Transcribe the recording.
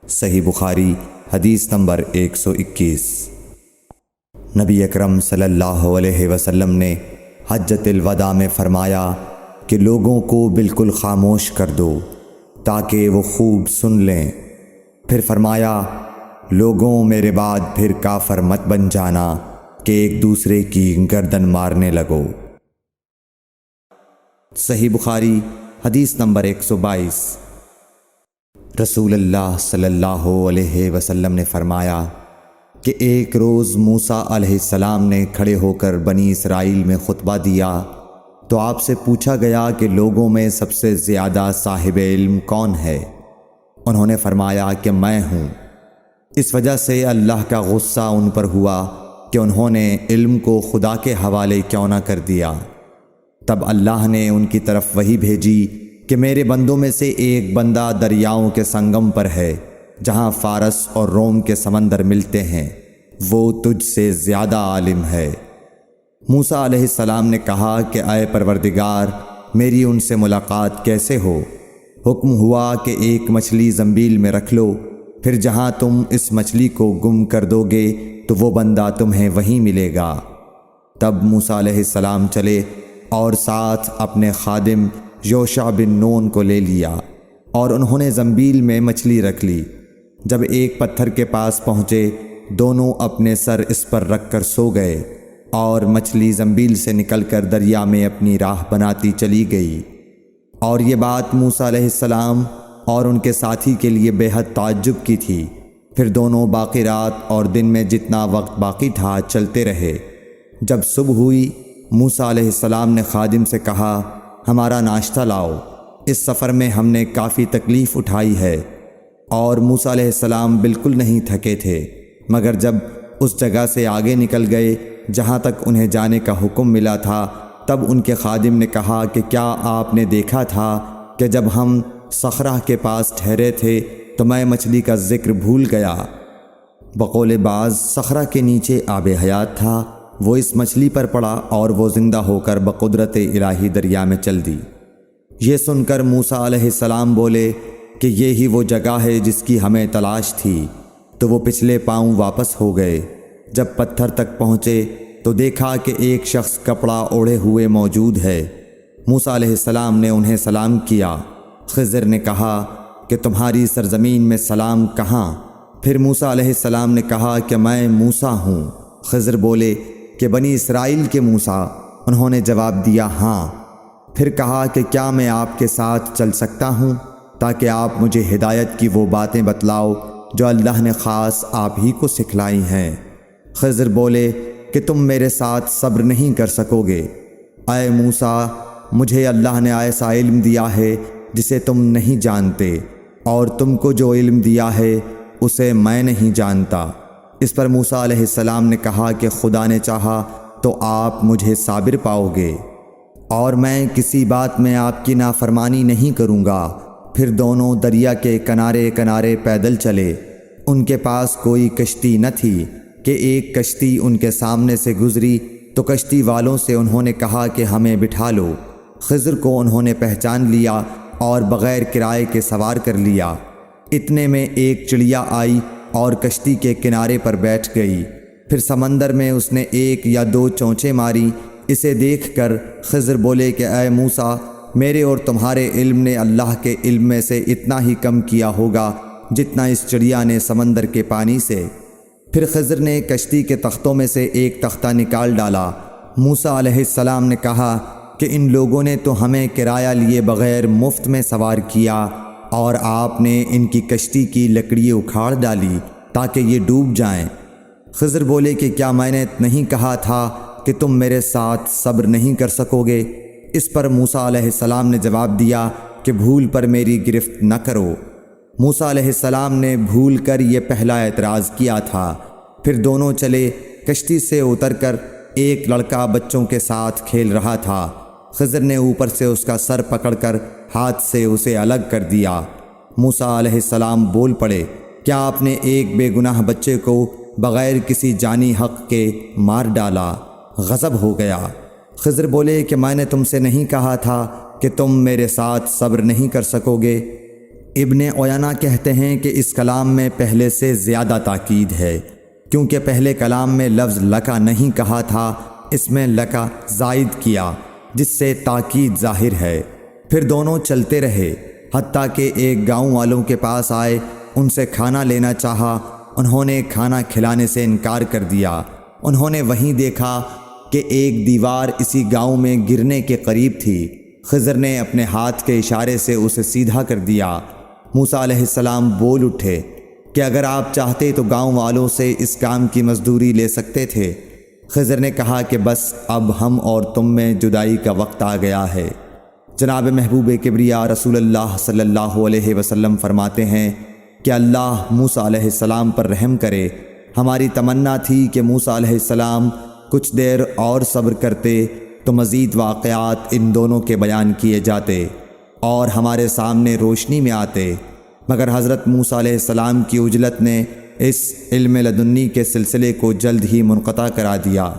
صحیح بخاری حدیث نمبر 121۔ نبی اکرم صلی اللہ علیہ وسلم نے حجۃ الوداع میں فرمایا کہ لوگوں کو بالکل خاموش کر دو تاکہ وہ خوب سن لیں۔ پھر فرمایا، لوگوں میرے بعد پھر کافر مت بن جانا کہ ایک دوسرے کی گردن مارنے لگو۔ صحیح بخاری حدیث نمبر 122۔ رسول اللہ صلی اللہ علیہ وسلم نے فرمایا کہ ایک روز موسیٰ علیہ السلام نے کھڑے ہو کر بنی اسرائیل میں خطبہ دیا تو آپ سے پوچھا گیا کہ لوگوں میں سب سے زیادہ صاحب علم کون ہے؟ انہوں نے فرمایا کہ میں ہوں۔ اس وجہ سے اللہ کا غصہ ان پر ہوا کہ انہوں نے علم کو خدا کے حوالے کیوں نہ کر دیا۔ تب اللہ نے ان کی طرف وحی بھیجی کہ میرے بندوں میں سے ایک بندہ دریاؤں کے سنگم پر ہے جہاں فارس اور روم کے سمندر ملتے ہیں، وہ تجھ سے زیادہ عالم ہے۔ موسیٰ علیہ السلام نے کہا کہ اے پروردگار، میری ان سے ملاقات کیسے ہو؟ حکم ہوا کہ ایک مچھلی زنبیل میں رکھ لو، پھر جہاں تم اس مچھلی کو گم کر دو گے تو وہ بندہ تمہیں وہیں ملے گا۔ تب موسیٰ علیہ السلام چلے اور ساتھ اپنے خادم یوشع بن نون کو لے لیا اور انہوں نے زنبیل میں مچھلی رکھ لی۔ جب ایک پتھر کے پاس پہنچے، دونوں اپنے سر اس پر رکھ کر سو گئے اور مچھلی زنبیل سے نکل کر دریا میں اپنی راہ بناتی چلی گئی۔ اور یہ بات موسیٰ علیہ السلام اور ان کے ساتھی کے لیے بے حد تعجب کی تھی۔ پھر دونوں باقی رات اور دن میں جتنا وقت باقی تھا چلتے رہے۔ جب صبح ہوئی، موسیٰ علیہ السلام نے خادم سے کہا، ہمارا ناشتہ لاؤ، اس سفر میں ہم نے کافی تکلیف اٹھائی ہے۔ اور موسیٰ علیہ السلام بالکل نہیں تھکے تھے، مگر جب اس جگہ سے آگے نکل گئے جہاں تک انہیں جانے کا حکم ملا تھا، تب ان کے خادم نے کہا کہ کیا آپ نے دیکھا تھا کہ جب ہم صخرہ کے پاس ٹھہرے تھے تو میں مچھلی کا ذکر بھول گیا؟ بقول بعض صخرہ کے نیچے آب حیات تھا، وہ اس مچھلی پر پڑا اور وہ زندہ ہو کر بقدرت الہی دریا میں چل دی۔ یہ سن کر موسیٰ علیہ السلام بولے کہ یہ ہی وہ جگہ ہے جس کی ہمیں تلاش تھی، تو وہ پچھلے پاؤں واپس ہو گئے۔ جب پتھر تک پہنچے تو دیکھا کہ ایک شخص کپڑا اوڑھے ہوئے موجود ہے۔ موسیٰ علیہ السلام نے انہیں سلام کیا۔ خضر نے کہا کہ تمہاری سرزمین میں سلام کہاں؟ پھر موسیٰ علیہ السلام نے کہا کہ میں موسیٰ ہوں۔ خضر بولے کہ بنی اسرائیل کے موسیٰ؟ انہوں نے جواب دیا، ہاں۔ پھر کہا کہ کیا میں آپ کے ساتھ چل سکتا ہوں تاکہ آپ مجھے ہدایت کی وہ باتیں بتلاؤ جو اللہ نے خاص آپ ہی کو سکھلائی ہیں؟ خضر بولے کہ تم میرے ساتھ صبر نہیں کر سکو گے۔ اے موسیٰ، مجھے اللہ نے ایسا علم دیا ہے جسے تم نہیں جانتے، اور تم کو جو علم دیا ہے اسے میں نہیں جانتا۔ اس پر موسیٰ علیہ السلام نے کہا کہ خدا نے چاہا تو آپ مجھے صابر پاؤ گے، اور میں کسی بات میں آپ کی نافرمانی نہیں کروں گا۔ پھر دونوں دریا کے کنارے کنارے پیدل چلے۔ ان کے پاس کوئی کشتی نہ تھی کہ ایک کشتی ان کے سامنے سے گزری تو کشتی والوں سے انہوں نے کہا کہ ہمیں بٹھا لو۔ خضر کو انہوں نے پہچان لیا اور بغیر کرائے کے سوار کر لیا۔ اتنے میں ایک چڑیا آئی اور کشتی کے کنارے پر بیٹھ گئی۔ پھر سمندر میں اس نے ایک یا دو چونچیں ماری۔ اسے دیکھ کر خضر بولے کہ اے موسیٰ، میرے اور تمہارے علم نے اللہ کے علم میں سے اتنا ہی کم کیا ہوگا جتنا اس چڑیا نے سمندر کے پانی سے۔ پھر خضر نے کشتی کے تختوں میں سے ایک تختہ نکال ڈالا۔ موسیٰ علیہ السلام نے کہا کہ ان لوگوں نے تو ہمیں کرایہ لیے بغیر مفت میں سوار کیا، اور آپ نے ان کی کشتی کی لکڑی اکھاڑ ڈالی تاکہ یہ ڈوب جائیں۔ خضر بولے کہ کیا میں نے نہیں کہا تھا کہ تم میرے ساتھ صبر نہیں کر سکو گے؟ اس پر موسیٰ علیہ السلام نے جواب دیا کہ بھول پر میری گرفت نہ کرو۔ موسیٰ علیہ السلام نے بھول کر یہ پہلا اعتراض کیا تھا۔ پھر دونوں چلے۔ کشتی سے اتر کر ایک لڑکا بچوں کے ساتھ کھیل رہا تھا۔ خضر نے اوپر سے اس کا سر پکڑ کر ہاتھ سے اسے الگ کر دیا۔ موسیٰ علیہ السلام بول پڑے، کیا آپ نے ایک بے گناہ بچے کو بغیر کسی جانی حق کے مار ڈالا؟ غضب ہو گیا۔ خضر بولے کہ میں نے تم سے نہیں کہا تھا کہ تم میرے ساتھ صبر نہیں کر سکو گے؟ ابن عیینہ کہتے ہیں کہ اس کلام میں پہلے سے زیادہ تاکید ہے، کیونکہ پہلے کلام میں لفظ لکا نہیں کہا تھا، اس میں لکا زائد کیا جس سے تاکید ظاہر ہے۔ پھر دونوں چلتے رہے حتیٰ کہ ایک گاؤں والوں کے پاس آئے، ان سے کھانا لینا چاہا، انہوں نے کھانا کھلانے سے انکار کر دیا۔ انہوں نے وہیں دیکھا کہ ایک دیوار اسی گاؤں میں گرنے کے قریب تھی۔ خضر نے اپنے ہاتھ کے اشارے سے اسے سیدھا کر دیا۔ موسیٰ علیہ السلام بول اٹھے کہ اگر آپ چاہتے تو گاؤں والوں سے اس کام کی مزدوری لے سکتے تھے۔ خضر نے کہا کہ بس اب ہم اور تم میں جدائی کا وقت آ گیا ہے۔ جناب محبوب کبریا رسول اللہ صلی اللہ علیہ وسلم فرماتے ہیں کہ اللہ موسیٰ علیہ السلام پر رحم کرے۔ ہماری تمنا تھی کہ موسیٰ علیہ السلام کچھ دیر اور صبر کرتے تو مزید واقعات ان دونوں کے بیان کیے جاتے اور ہمارے سامنے روشنی میں آتے، مگر حضرت موسیٰ علیہ السلام کی عجلت نے اس علم لدنی کے سلسلے کو جلد ہی منقطع کرا دیا۔